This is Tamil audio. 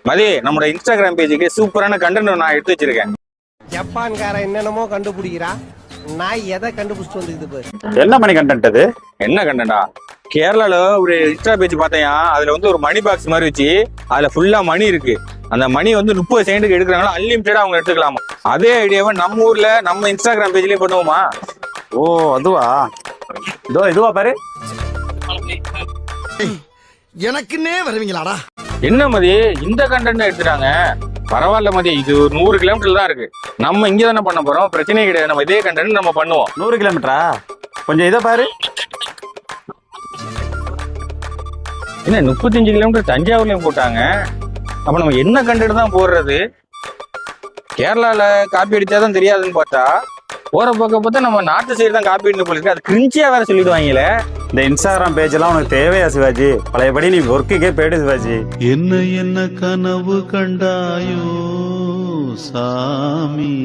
மதி, நம்மளோட இன்ஸ்டாகிராம் பேஜுக்கு சூப்பரான கண்டென்ட் நான் எடுத்து வச்சிருக்கேன். ஜப்பான்கார என்னென்னமோ கண்டுபிடிக்கிறா, நான் எதை கண்டுபிடிச்சிட்டு வந்துருக்குது. என்ன மணி கண்டென்ட் அது? என்ன கண்டென்ட்டா? கேரளால ஒரு இன்ஸ்டா பேஜ் பார்த்தேன். அதுல வந்து ஒரு மணி பாக்ஸ் மாதிரி வச்சு அதுல ஃபுல்லா மணி இருக்கு. அந்த மணி வந்து 30 செகண்டுக்கு எடுக்கிறாங்களா, அன்லிமிட்டடா அவங்க எடுத்துக்கலாமா. அதே ஐடியாவை நம்ம ஊர்ல நம்ம இன்ஸ்டாகிராம் பேஜ்லயே பண்ணுவோமா? ஓ அதுவா? இதுவா பாரு. எனக்குன்னே வருவீங்களாடா? என்ன மதி, இந்த கண்டென்ட் எடுத்துட்டாங்க. பரவாயில்ல மதி, இது ஒரு 100 கிலோமீட்டர் தான் இருக்கு. நம்ம இங்க தானே பண்ண போறோம், பிரச்சனையே கிடையாது. நம்ம இதே கண்டென்ட் நம்ம பண்ணுவோம். 100 கிலோமீட்டரா? கொஞ்சம் இதை பாரு. என்ன 35 கிலோமீட்டர் தஞ்சாவூர்லயும் போட்டாங்க. அப்ப நம்ம என்ன கண்டென்ட் தான் போடுறது? கேரளால காப்பி அடிச்சாதான் தெரியாதுன்னு பார்த்தா, போற பக்கம் பார்த்தா நம்ம நாட்டு சைடு தான் காப்பி அடிச்சு போலிருக்கு. அது கிரிஞ்சியா வேற சொல்லிடுவாங்களே. இந்த இன்ஸ்டாகிராம் பேஜ் எல்லாம் உனக்கு தேவையா சிவாஜி? பழையபடி நீ ஒர்க்குக்கே போயிடு சிவாஜி. என்ன கனவு கண்டாயோ சாமி.